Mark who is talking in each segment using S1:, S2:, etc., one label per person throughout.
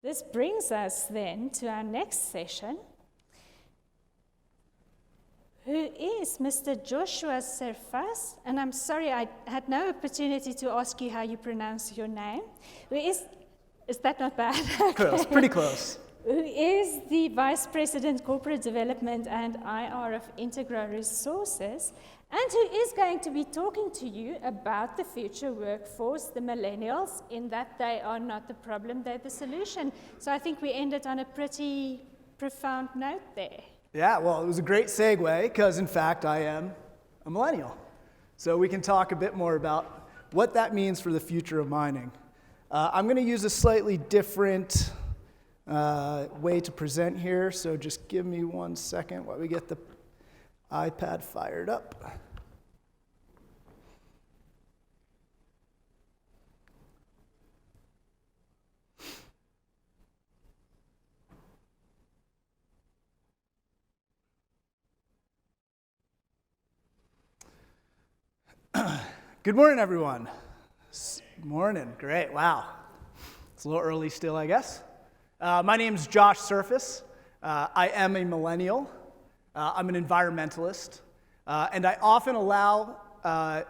S1: This brings us then to our next session, who is Mr. Joshua Serfass, and I'm sorry I had no opportunity to ask you how you pronounce your name. Who is that not bad?
S2: Close, pretty close.
S1: Who is the Vice President Corporate Development and IR of Integra Resources, and who is going to be talking to you about the future workforce, the millennials, in that they are not the problem, they're the solution. So I think we ended on a pretty profound note there.
S2: Yeah, well, it was a great segue because, in fact, I am a millennial. So we can talk a bit more about what that means for the future of mining. I'm going to use a slightly different way to present here, so just give me 1 second while we get the iPad fired up. Good morning, everyone. Morning, great, wow. It's a little early still, I guess. My name's Josh Serfass. I am a millennial. I'm an environmentalist. And I often allow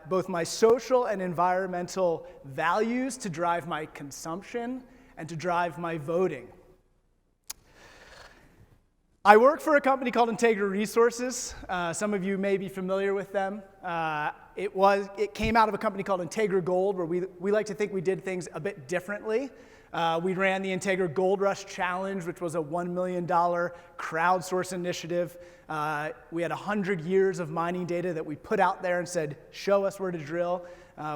S2: both my social and environmental values to drive my consumption and to drive my voting. I work for a company called Integra Resources. Some of you may be familiar with them. It came out of a company called Integra Gold, where we like to think we did things a bit differently. We ran the Integra Gold Rush Challenge, which was a $1 million crowdsource initiative. We had 100 years of mining data that we put out there and said, show us where to drill.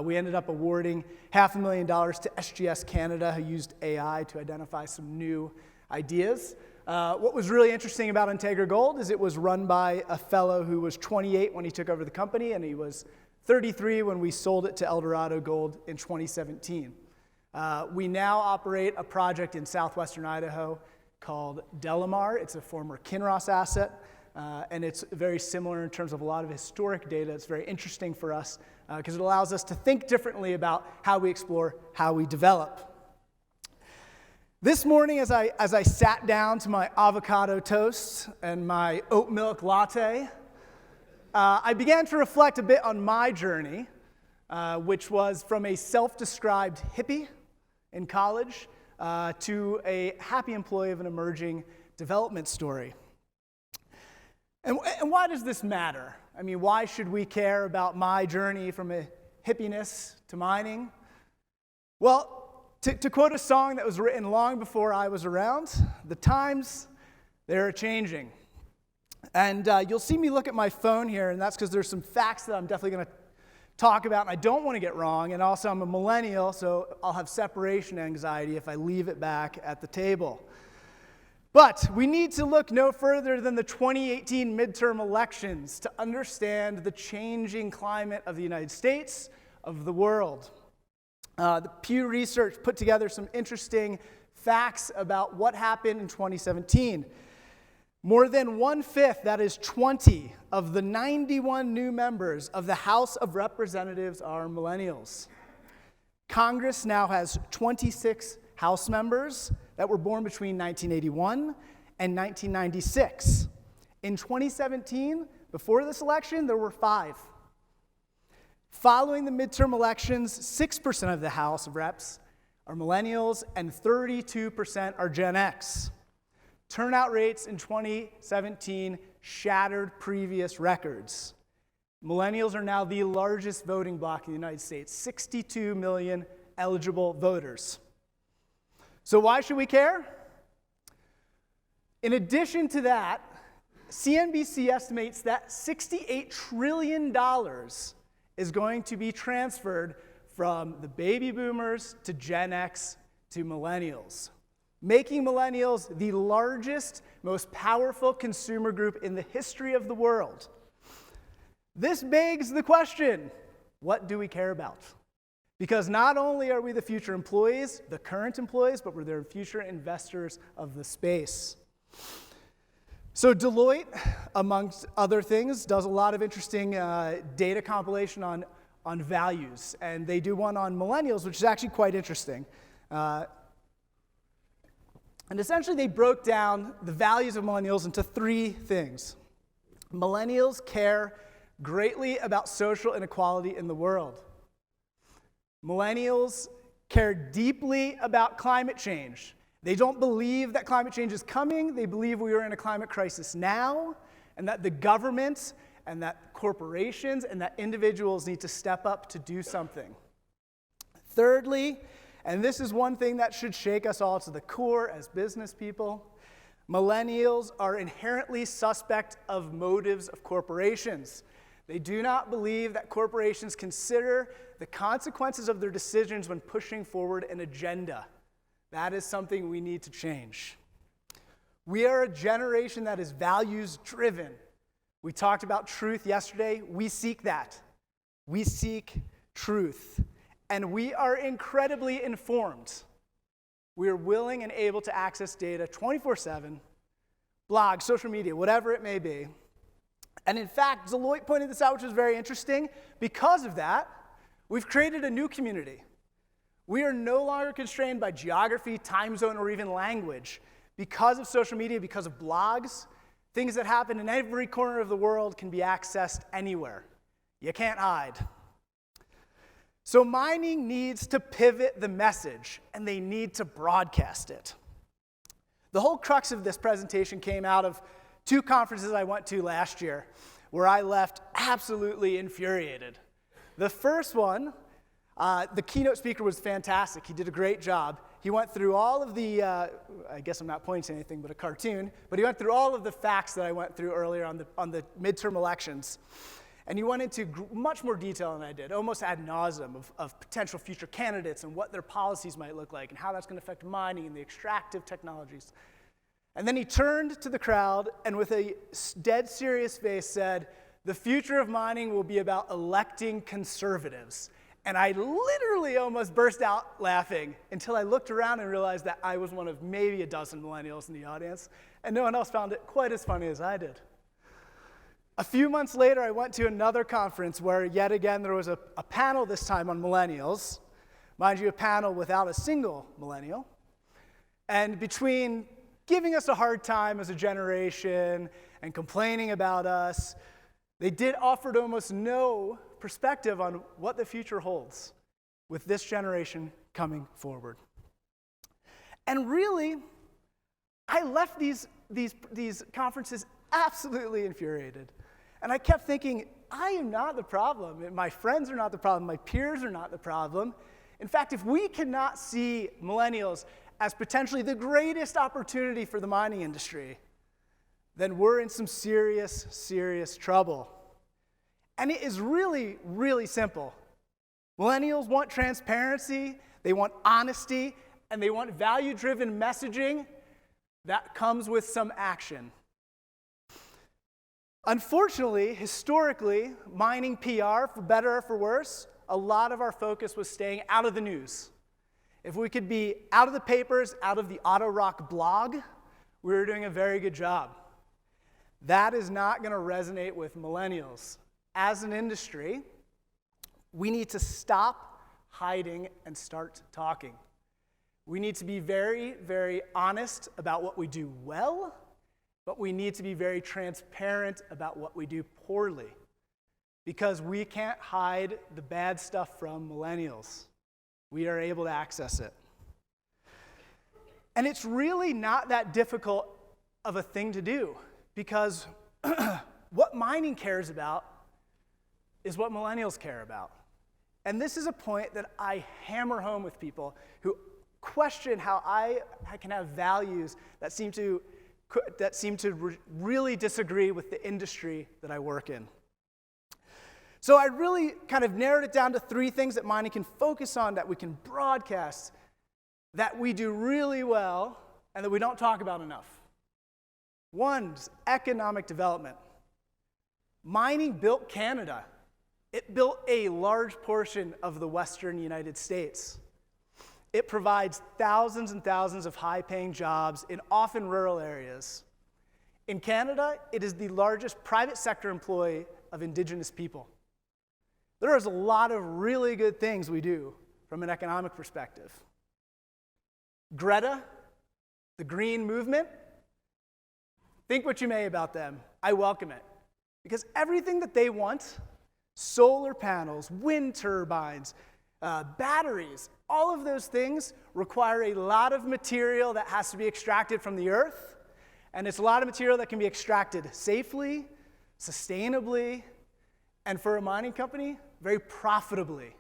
S2: We ended up awarding $500,000 to SGS Canada, who used AI to identify some new ideas. What was really interesting about Integra Gold is it was run by a fellow who was 28 when he took over the company, and he was 33 when we sold it to Eldorado Gold in 2017. We now operate a project in southwestern Idaho called Delamar. It's a former Kinross asset, and it's very similar in terms of a lot of historic data. It's very interesting for us because it allows us to think differently about how we explore, how we develop. This morning, as I sat down to my avocado toast and my oat milk latte, I began to reflect a bit on my journey, which was from a self-described hippie in college to a happy employee of an emerging development story. And why does this matter? I mean, why should we care about my journey from a hippiness to mining? Well, to quote a song that was written long before I was around, the times, they're changing. And you'll see me look at my phone here, and that's because there's some facts that I'm definitely going to talk about, and I don't want to get wrong. And also, I'm a millennial, so I'll have separation anxiety if I leave it back at the table. But we need to look no further than the 2018 midterm elections to understand the changing climate of the United States, of the world. The Pew Research put together some interesting facts about what happened in 2017. More than 1/5, that is 20, of the 91 new members of the House of Representatives are millennials. Congress now has 26 House members that were born between 1981 and 1996. In 2017, before this election, there were 5. Following the midterm elections, 6% of the House of Reps are millennials and 32% are Gen X. Turnout rates in 2017 shattered previous records. Millennials are now the largest voting bloc in the United States, 62 million eligible voters. So why should we care? In addition to that, CNBC estimates that $68 trillion is going to be transferred from the baby boomers to Gen X to millennials, making millennials the largest, most powerful consumer group in the history of the world. This begs the question, what do we care about? Because not only are we the future employees, the current employees, but we're the future investors of the space. So Deloitte, amongst other things, does a lot of interesting data compilation on values, and they do one on millennials, which is actually quite interesting. And essentially, they broke down the values of millennials into three things. Millennials care greatly about social inequality in the world. Millennials care deeply about climate change. They don't believe that climate change is coming. They believe we are in a climate crisis now, and that the government and that corporations and that individuals need to step up to do something. Thirdly, and this is one thing that should shake us all to the core as business people, millennials are inherently suspect of motives of corporations. They do not believe that corporations consider the consequences of their decisions when pushing forward an agenda. That is something we need to change. We are a generation that is values-driven. We talked about truth yesterday. We seek that. We seek truth. And we are incredibly informed. We are willing and able to access data 24/7, blogs, social media, whatever it may be. And in fact, Deloitte pointed this out, which is very interesting. Because of that, we've created a new community. We are no longer constrained by geography, time zone, or even language. Because of social media, because of blogs, things that happen in every corner of the world can be accessed anywhere. You can't hide. So mining needs to pivot the message, and they need to broadcast it. The whole crux of this presentation came out of two conferences I went to last year, where I left absolutely infuriated. The first one, the keynote speaker was fantastic. He did a great job. He went through all of the, I guess I'm not pointing to anything but a cartoon, but he went through all of the facts that I went through earlier on the midterm elections. And he went into much more detail than I did, almost ad nauseum, of potential future candidates and what their policies might look like and how that's going to affect mining and the extractive technologies. And then he turned to the crowd and with a dead serious face said, "The future of mining will be about electing conservatives." And I literally almost burst out laughing until I looked around and realized that I was one of maybe a dozen millennials in the audience, and no one else found it quite as funny as I did. A few months later, I went to another conference where yet again there was a panel this time on millennials. Mind you, a panel without a single millennial. And between giving us a hard time as a generation and complaining about us, they did offer almost no perspective on what the future holds with this generation coming forward. And really, I left these conferences absolutely infuriated. And I kept thinking, I am not the problem. My friends are not the problem. My peers are not the problem. In fact, if we cannot see millennials as potentially the greatest opportunity for the mining industry, then we're in some serious, serious trouble. And it is really, really simple. Millennials want transparency, they want honesty, and they want value-driven messaging that comes with some action. Unfortunately, historically, mining PR, for better or for worse, a lot of our focus was staying out of the news. If we could be out of the papers, out of the Auto Rock blog, we were doing a very good job. That is not going to resonate with millennials. As an industry, we need to stop hiding and start talking. We need to be very, very honest about what we do well, but we need to be very transparent about what we do poorly, because we can't hide the bad stuff from millennials. We are able to access it. And it's really not that difficult of a thing to do, because what mining cares about is what millennials care about. And this is a point that I hammer home with people who question how I can have values that seem to really disagree with the industry that I work in. So I really kind of narrowed it down to three things that mining can focus on, that we can broadcast, that we do really well, and that we don't talk about enough. One is economic development. Mining built Canada. It built a large portion of the Western United States. It provides thousands and thousands of high-paying jobs in often rural areas. In Canada, it is the largest private sector employee of Indigenous people. There is a lot of really good things we do from an economic perspective. Greta the green movement, think what you may about them. I welcome it. Because everything that they want, solar panels, wind turbines, batteries, all of those things require a lot of material that has to be extracted from the earth. And it's a lot of material that can be extracted safely, sustainably, and for a mining company, very profitably.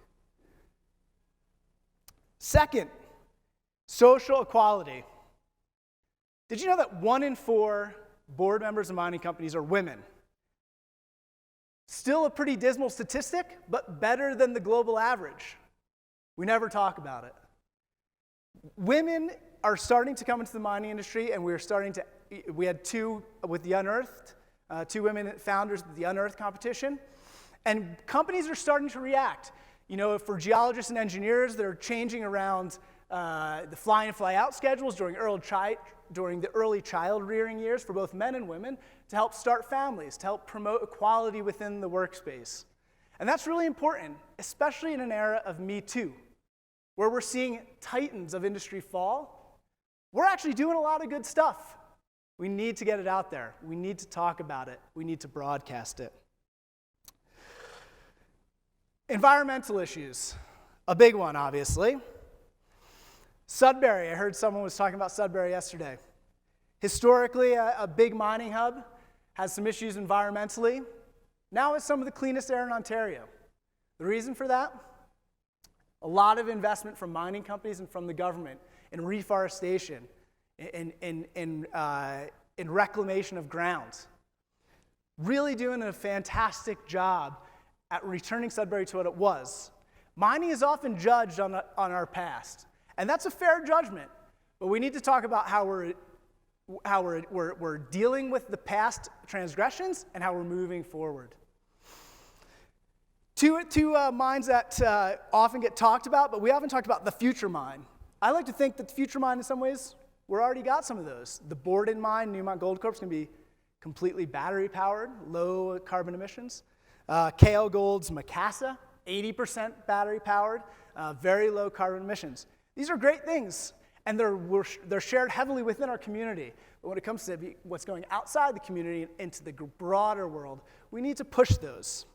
S2: Second, social equality. Did you know that 1 in 4 board members of mining companies are women? Still a pretty dismal statistic, but better than the global average. We never talk about it. Women are starting to come into the mining industry, and we had 2 with the Unearthed, 2 women founders of the Unearthed competition, and companies are starting to react. You know, for geologists and engineers, they're changing around the fly in, fly out schedules during the early child rearing years for both men and women to help start families, to help promote equality within the workspace. And that's really important, especially in an era of Me Too, where we're seeing titans of industry fall. We're actually doing a lot of good stuff. We need to get it out there. We need to talk about it. We need to broadcast it. Environmental issues, a big one, obviously. Sudbury, I heard someone was talking about Sudbury yesterday. Historically, a big mining hub, has some issues environmentally. Now it's some of the cleanest air in Ontario. The reason for that? A lot of investment from mining companies and from the government in reforestation, in reclamation of ground. Really doing a fantastic job at returning Sudbury to what it was. Mining is often judged on our past, and that's a fair judgment, but we need to talk about how we're dealing with the past transgressions and how we're moving forward. Two mines that often get talked about, but we haven't talked about the future mine. I like to think that the future mine, in some ways, we're already got some of those. The Borden mine, Newmont Gold Corp, is going to be completely battery-powered, low carbon emissions. KL Gold's Macassa, 80% battery-powered, very low carbon emissions. These are great things, and they're shared heavily within our community. But when it comes to what's going outside the community and into the broader world, we need to push those.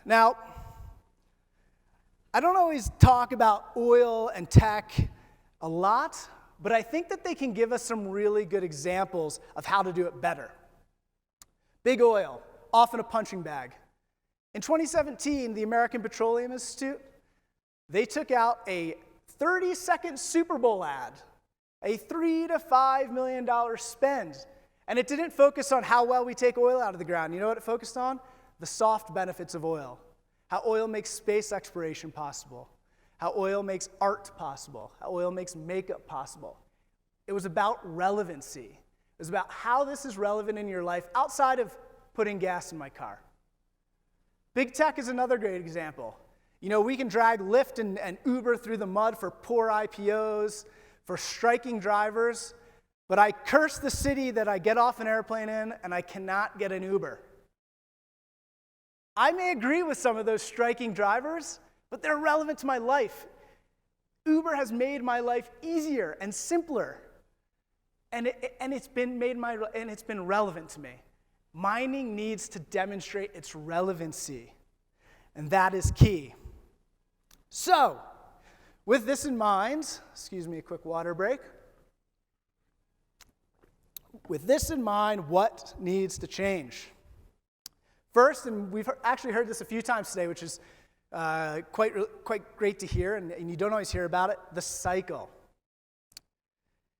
S2: Now, I don't always talk about oil and tech a lot, but I think that they can give us some really good examples of how to do it better. Big oil, often a punching bag. In 2017, the American Petroleum Institute, they took out a 30-second Super Bowl ad, a $3 to $5 million spend, and it didn't focus on how well we take oil out of the ground. You know what it focused on? The soft benefits of oil, how oil makes space exploration possible, how oil makes art possible, how oil makes makeup possible. It was about relevancy. It was about how this is relevant in your life outside of putting gas in my car. Big tech is another great example. You know, we can drag Lyft and Uber through the mud for poor IPOs, for striking drivers, but I curse the city that I get off an airplane in and I cannot get an Uber. I may agree with some of those striking drivers, but they're relevant to my life. Uber has made my life easier and simpler, and it's been relevant to me. Mining needs to demonstrate its relevancy, and that is key. So, with this in mind, excuse me, a quick water break. With this in mind, what needs to change? First, and we've actually heard this a few times today, which is quite great to hear, and you don't always hear about it, the cycle.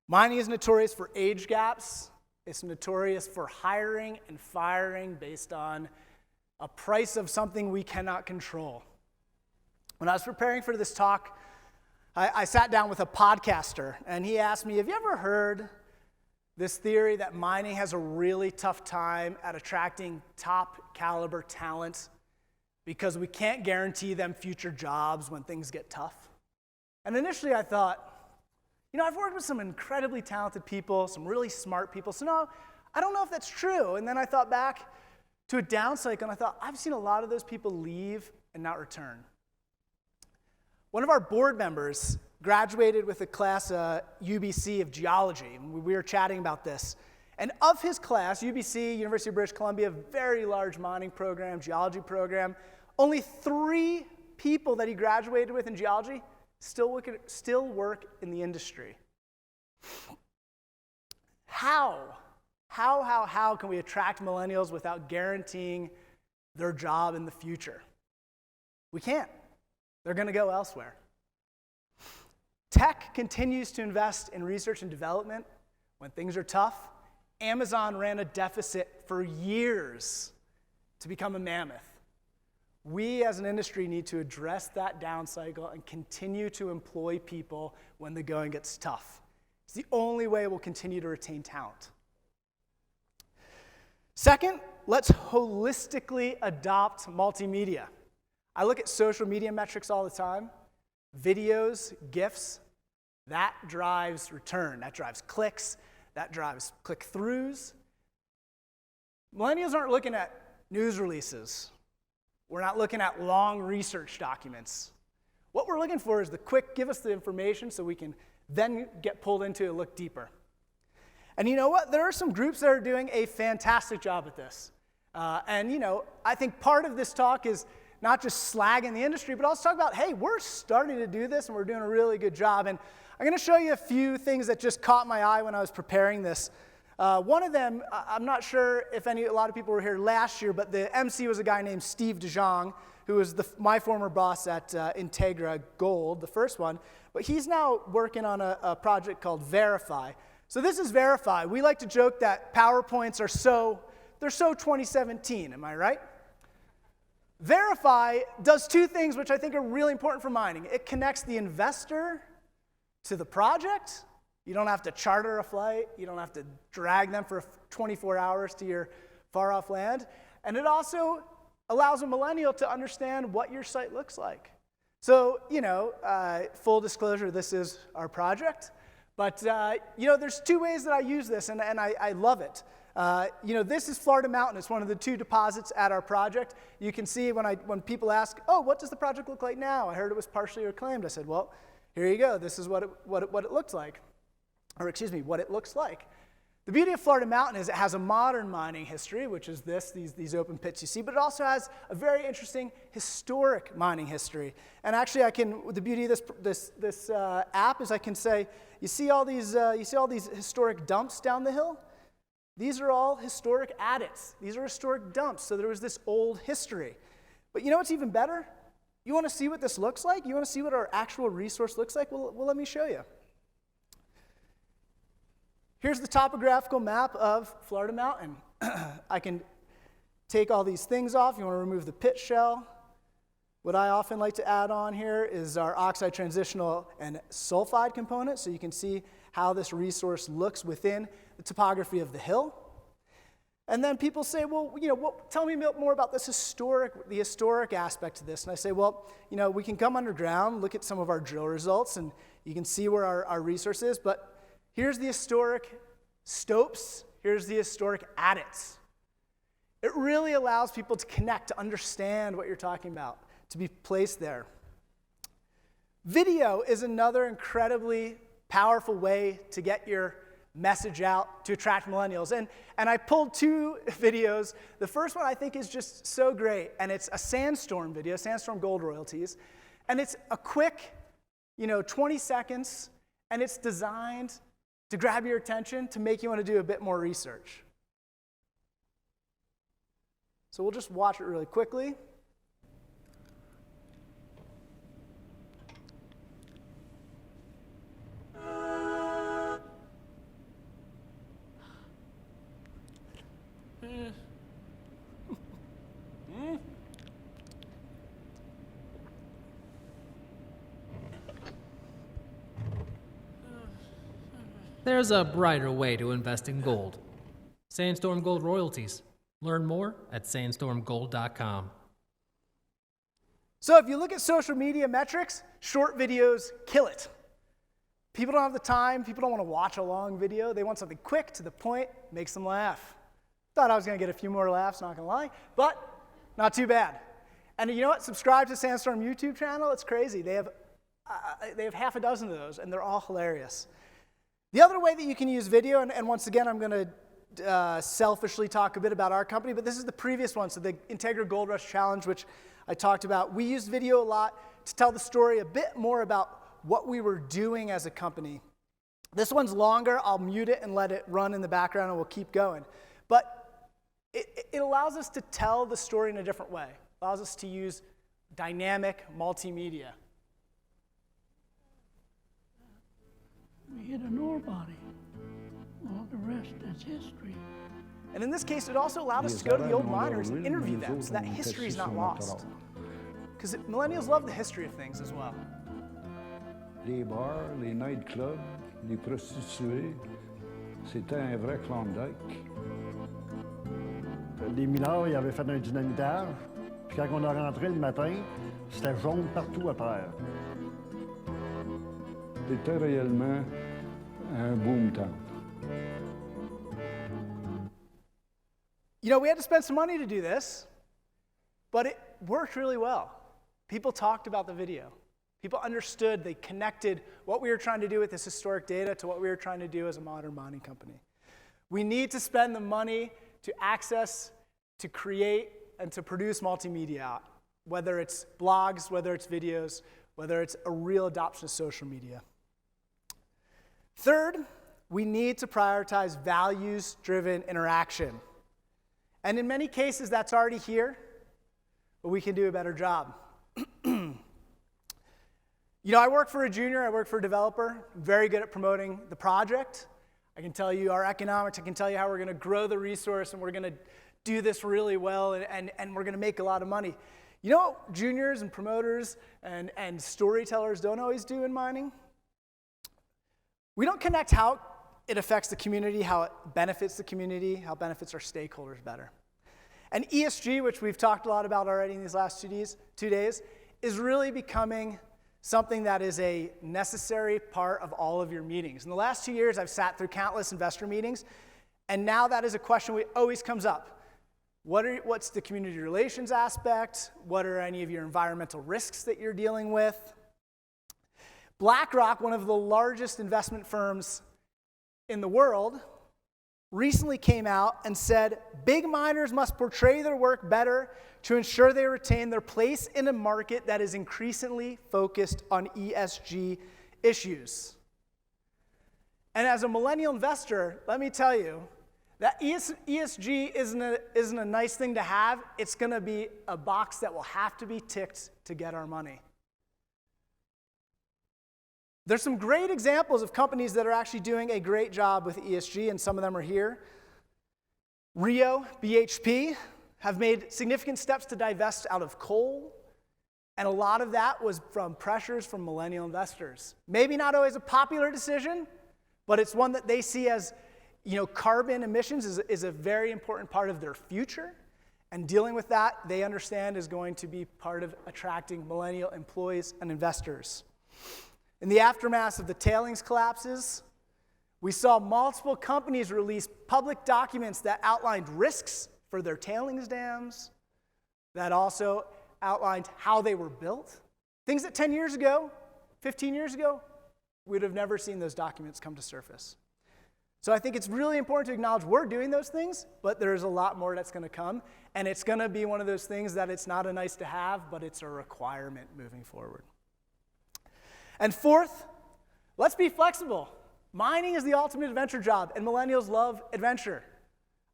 S2: Mining is notorious for age gaps. It's notorious for hiring and firing based on a price of something we cannot control. When I was preparing for this talk, I sat down with a podcaster, and he asked me, have you ever heard this theory that mining has a really tough time at attracting top caliber talent because we can't guarantee them future jobs when things get tough? And initially I thought, you know, I've worked with some incredibly talented people, some really smart people, so no, I don't know if that's true. And then I thought back to a down cycle, and I thought, I've seen a lot of those people leave and not return. One of our board members graduated with a class, UBC of geology, and we were chatting about this. And of his class, UBC, University of British Columbia, very large mining program, geology program, only 3 people that he graduated with in geology still work in the industry. How can we attract millennials without guaranteeing their job in the future? We can't. They're going to go elsewhere. Tech continues to invest in research and development when things are tough. Amazon ran a deficit for years to become a mammoth. We as an industry need to address that down cycle and continue to employ people when the going gets tough. It's the only way we'll continue to retain talent. Second, let's holistically adopt multimedia. I look at social media metrics all the time. Videos, GIFs, that drives return. That drives clicks. That drives click-throughs. Millennials aren't looking at news releases. We're not looking at long research documents. What we're looking for is the quick, give us the information so we can then get pulled into it and look deeper. And you know what? There are some groups that are doing a fantastic job at this. I think part of this talk is not just slagging the industry, but also talk about, hey, we're starting to do this and we're doing a really good job. And I'm going to show you a few things that just caught my eye when I was preparing this. One of them, I'm not sure if a lot of people were here last year, but the MC was a guy named Steve DeJong, who was my former boss at Integra Gold, the first one. But he's now working on a project called Verify. So this is Verify. We like to joke that PowerPoints they're so 2017, am I right? Verify does 2 things which I think are really important for mining. It connects the investor to the project. You don't have to charter a flight. You don't have to drag them for 24 hours to your far-off land. And it also allows a millennial to understand what your site looks like. So, full disclosure, this is our project. But, there's 2 ways that I use this, and I love it. This is Florida Mountain. It's one of the 2 deposits at our project. You can see when people ask, oh, what does the project look like now? I heard it was partially reclaimed. I said, well, here you go. This is what it looks like. Or excuse me, what it looks like. The beauty of Florida Mountain is it has a modern mining history, which is these open pits you see, but it also has a very interesting historic mining history. And actually, the beauty of this app is I can say, you see all these historic dumps down the hill? These are all historic adits. These are historic dumps. So there was this old history. But you know what's even better? You want to see what this looks like? You want to see what our actual resource looks like? Well, let me show you. Here's the topographical map of Florida Mountain. I can take all these things off. You want to remove the pit shell. What I often like to add on here is our oxide transitional and sulfide component, so you can see how this resource looks within the topography of the hill. And then people say, well, tell me more about the historic aspect to this. And I say, well, we can come underground, look at some of our drill results, and you can see where our resource is. But here's the historic stopes. Here's the historic adits. It really allows people to connect, to understand what you're talking about, to be placed there. Video is another incredibly powerful way to get your message out to attract millennials. And I pulled 2 videos. The first one I think is just so great, and it's a Sandstorm video, Sandstorm Gold Royalties. And it's a quick, 20 seconds, and it's designed to grab your attention, to make you want to do a bit more research. So we'll just watch it really quickly.
S3: There's a brighter way to invest in gold. Sandstorm Gold Royalties. Learn more at sandstormgold.com.
S2: So if you look at social media metrics, short videos kill it. People don't have the time. People don't want to watch a long video. They want something quick, to the point, makes them laugh. Thought I was going to get a few more laughs, not going to lie, but not too bad. And you know what? Subscribe to Sandstorm YouTube channel. It's crazy. They have They have half a dozen of those, and they're all hilarious. The other way that you can use video, and once again, I'm going to selfishly talk a bit about our company, but this is the previous one, so the Integra Gold Rush Challenge, which I talked about. We used video a lot to tell the story a bit more about what we were doing as a company. This one's longer. I'll mute it and let it run in the background, and we'll keep going. But it allows us to tell the story in a different way. It allows us to use dynamic multimedia.
S4: We hit an ore body. All the rest is history.
S2: And in this case, it also allowed us to go to the old miners and interview them so that history is not lost. Because millennials love the history of things as well.
S5: Les bars, les nightclubs, les prostituées, c'était un vrai Klondike.
S4: Les mineurs, ils avaient fait un dynamitage. Puis quand on a rentré le matin, c'était jaune partout à terre.
S5: C'était réellement un boomtown.
S2: You know, we had to spend some money to do this, but it worked really well. People talked about the video. People understood, they connected what we were trying to do with this historic data to what we were trying to do as a modern mining company. We need to spend the money to access, to create, and to produce multimedia, whether it's blogs, whether it's videos, whether it's a real adoption of social media. Third, we need to prioritize values-driven interaction. And in many cases, that's already here, but we can do a better job. You know, I work for a junior, I work for a developer, I'm very good at promoting the project. I can tell you our economics, I can tell you how we're going to grow the resource, and we're going to do this really well, and we're going to make a lot of money. You know what juniors and promoters and storytellers don't always do in mining? We don't connect how it affects the community, how it benefits the community, how it benefits our stakeholders better. And ESG, which we've talked a lot about already in these last 2 days, is really becoming something that is a necessary part of all of your meetings. In the last 2 years, I've sat through countless investor meetings, and now that is a question that always comes up. What's the community relations aspect? What are any of your environmental risks that you're dealing with? BlackRock, one of the largest investment firms in the world, recently came out and said big miners must portray their work better to ensure they retain their place in a market that is increasingly focused on ESG issues. And as a millennial investor, let me tell you that ESG isn't a nice thing to have. It's going to be a box that will have to be ticked to get our money. There's some great examples of companies that are actually doing a great job with ESG, and some of them are here. Rio, BHP, have made significant steps to divest out of coal, and a lot of that was from pressures from millennial investors. Maybe not always a popular decision, but it's one that they see as, carbon emissions is a very important part of their future, and dealing with that, they understand, is going to be part of attracting millennial employees and investors. In the aftermath of the tailings collapses, we saw multiple companies release public documents that outlined risks for their tailings dams, that also outlined how they were built. Things that 10 years ago, 15 years ago, we would have never seen those documents come to surface. So I think it's really important to acknowledge we're doing those things, but there's a lot more that's going to come, and it's going to be one of those things that it's not a nice to have, but it's a requirement moving forward. And fourth, let's be flexible. Mining is the ultimate adventure job, and millennials love adventure.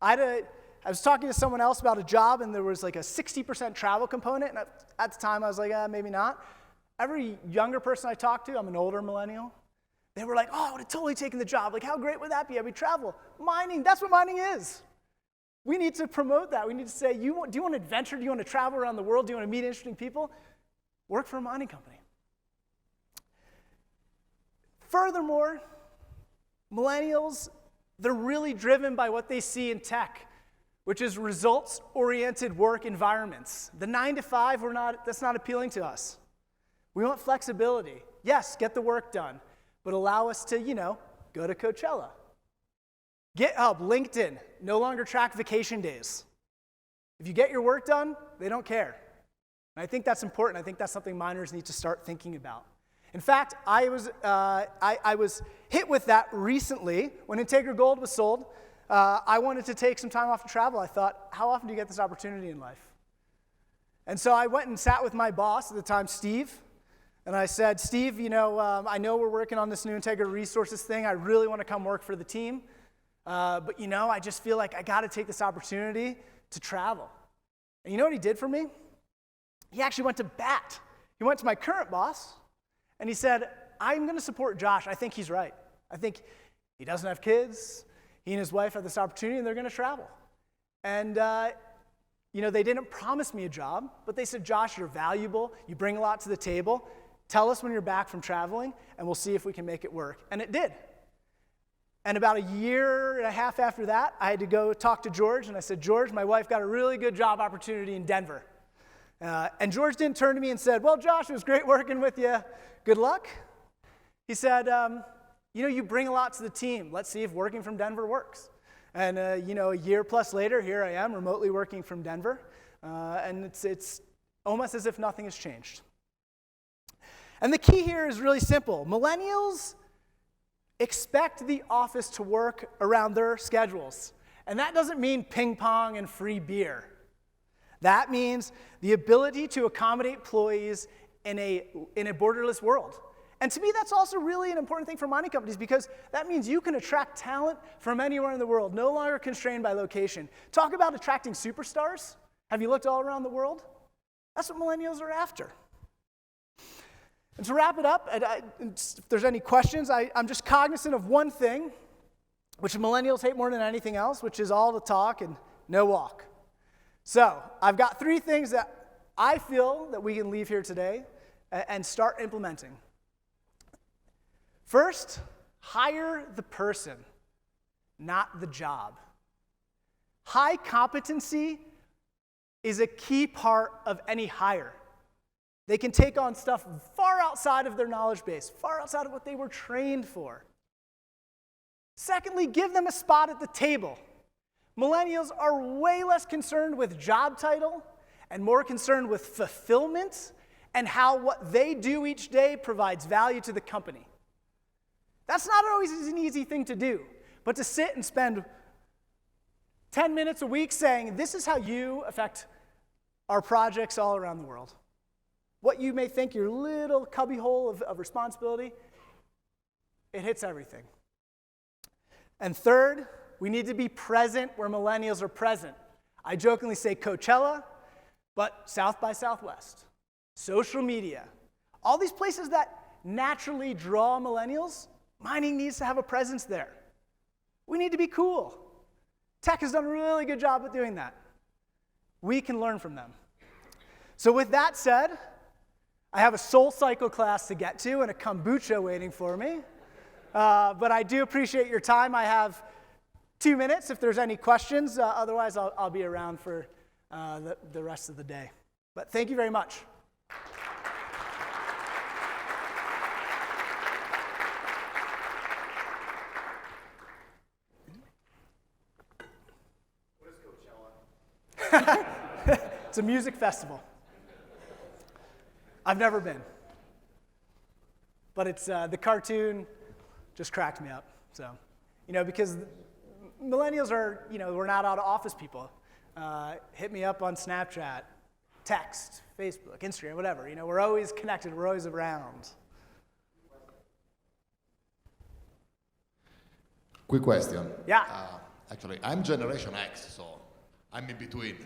S2: I was talking to someone else about a job, and there was like a 60% travel component, and at the time I was like, maybe not. Every younger person I talked to, I'm an older millennial, they were like, oh, I would have totally taken the job. Like, how great would that be? We travel. Mining, that's what mining is. We need to promote that. We need to say, do you want adventure? Do you want to travel around the world? Do you want to meet interesting people? Work for a mining company. Furthermore, millennials, they're really driven by what they see in tech, which is results-oriented work environments. The 9 to 5, that's not appealing to us. We want flexibility. Yes, get the work done, but allow us to, go to Coachella. GitHub, LinkedIn, no longer track vacation days. If you get your work done, they don't care. And I think that's important. I think that's something miners need to start thinking about. In fact, I was hit with that recently when Integra Gold was sold. I wanted to take some time off to travel. I thought, how often do you get this opportunity in life? And so I went and sat with my boss at the time, Steve, and I said, Steve, I know we're working on this new Integra Resources thing. I really want to come work for the team. But I just feel like I got to take this opportunity to travel. And you know what he did for me? He actually went to bat. He went to my current boss, and he said, I'm going to support Josh. I think he's right. I think he doesn't have kids. He and his wife have this opportunity, and they're going to travel. And, they didn't promise me a job, but they said, Josh, you're valuable. You bring a lot to the table. Tell us when you're back from traveling, and we'll see if we can make it work. And it did. And about a year and a half after that, I had to go talk to George, and I said, George, my wife got a really good job opportunity in Denver. And George didn't turn to me and said, well, Josh, it was great working with you. Good luck. He said, you bring a lot to the team. Let's see if working from Denver works. And, a year plus later, here I am remotely working from Denver. And it's almost as if nothing has changed. And the key here is really simple. Millennials expect the office to work around their schedules. And that doesn't mean ping pong and free beer. That means the ability to accommodate employees in a borderless world. And to me, that's also really an important thing for mining companies because that means you can attract talent from anywhere in the world, no longer constrained by location. Talk about attracting superstars. Have you looked all around the world? That's what millennials are after. And to wrap it up, if there's any questions, I'm just cognizant of one thing, which millennials hate more than anything else, which is all the talk and no walk. So I've got 3 things that I feel that we can leave here today and start implementing. First, hire the person, not the job. High competency is a key part of any hire. They can take on stuff far outside of their knowledge base, far outside of what they were trained for. Secondly, give them a spot at the table. Millennials are way less concerned with job title and more concerned with fulfillment and how what they do each day provides value to the company. That's not always an easy thing to do, but to sit and spend 10 minutes a week saying, this is how you affect our projects all around the world. What you may think your little cubbyhole of responsibility, it hits everything. And third, we need to be present where millennials are present. I jokingly say Coachella, but South by Southwest, social media, all these places that naturally draw millennials, mining needs to have a presence there. We need to be cool. Tech has done a really good job at doing that. We can learn from them. So with that said, I have a Soul Cycle class to get to and a kombucha waiting for me. But I do appreciate your time. I have 2 minutes if there's any questions. Otherwise, I'll be around for the rest of the day. But thank you very much. It's a music festival. I've never been. But it's the cartoon just cracked me up. So, because millennials are, we're not out of office people. Hit me up on Snapchat, text, Facebook, Instagram, whatever. We're always connected. We're always around.
S6: Quick question.
S2: Yeah.
S6: Actually, I'm Generation X, so I'm in between.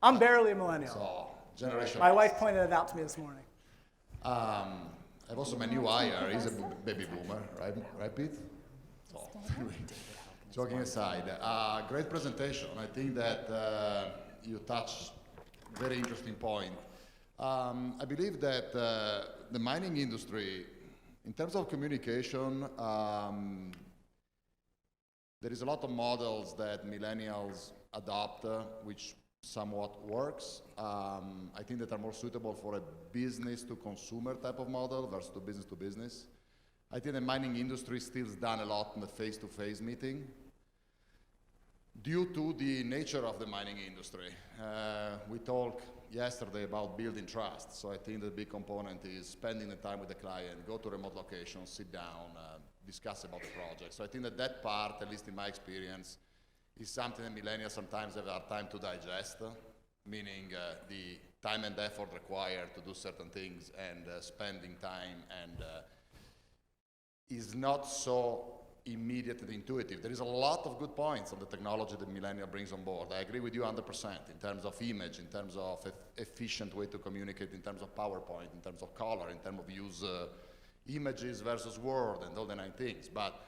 S2: I'm barely a millennial.
S6: So, Generation
S2: My
S6: X.
S2: wife pointed it out to me this morning.
S6: I've also my new hire. He's a baby boomer, right, Pete? So, joking aside, great presentation. I think that you touched a very interesting point. I believe that the mining industry, in terms of communication, there is a lot of models that millennials adopt, which somewhat works. I think that are more suitable for a business-to-consumer type of model versus to business-to-business. I think the mining industry still has done a lot in the face-to-face meeting due to the nature of the mining industry. We talk yesterday about building trust. So I think the big component is spending the time with the client, go to remote locations, sit down, discuss about the project. So I think that part, at least in my experience, is something that millennials sometimes have a hard time to digest, meaning the time and effort required to do certain things and spending time and is not so immediate and intuitive. There is a lot of good points on the technology that Millennial brings on board. I agree with you 100% in terms of image, in terms of efficient way to communicate, in terms of PowerPoint, in terms of color, in terms of use images versus word and all the 9 things. But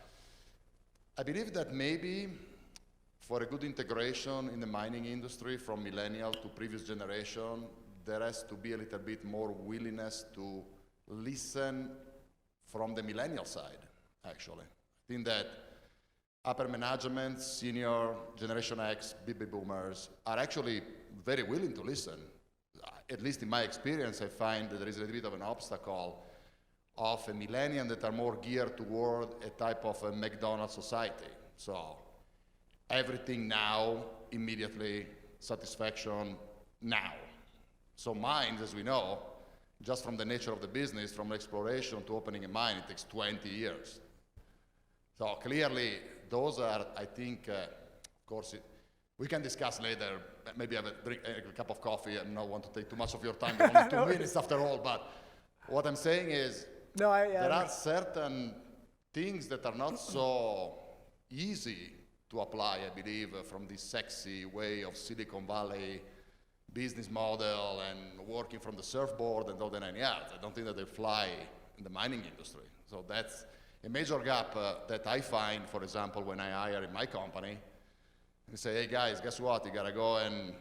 S6: I believe that maybe for a good integration in the mining industry from Millennial to previous generation, there has to be a little bit more willingness to listen from the Millennial side, actually. I think that upper management, senior Generation X, baby boomers are actually very willing to listen. At least in my experience, I find that there is a little bit of an obstacle of a millennial that are more geared toward a type of a McDonald's society. So everything now, immediately, satisfaction now. So mines, as we know, just from the nature of the business, from exploration to opening a mine, it takes 20 years. So clearly, those are, I think, of course, we can discuss later, maybe have a cup of coffee and not want to take too much of your time, but only 2 minutes after all. But what I'm saying is, there are certain things that are not so easy to apply, I believe, from this sexy way of Silicon Valley business model and working from the surfboard and all the 9 yards. I don't think that they fly in the mining industry. So that's a major gap that I find, for example, when I hire in my company and say, hey guys, guess what? You gotta go and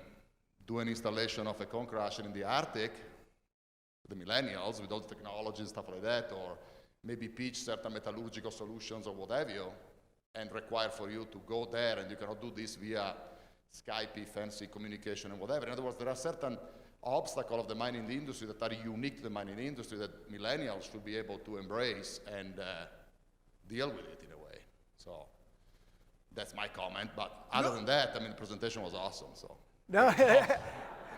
S6: do an installation of a cone crusher in the Arctic, the millennials with all the technology and stuff like that, or maybe pitch certain metallurgical solutions or what have you, and require for you to go there, and you cannot do this via Skype, fancy communication and whatever. In other words, there are certain obstacles of the mining industry that are unique to the mining industry that millennials should be able to embrace and deal with it in a way. So that's my comment. But other than that, I mean, the presentation was awesome. So
S2: no,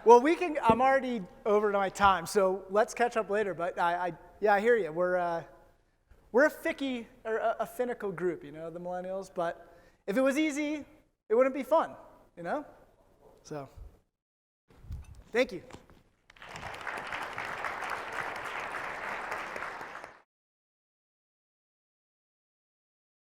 S2: well, I'm already over my time, so let's catch up later. But yeah, I hear you. We're a finical group, you know, the millennials. But if it was easy, it wouldn't be fun, you know. So thank you.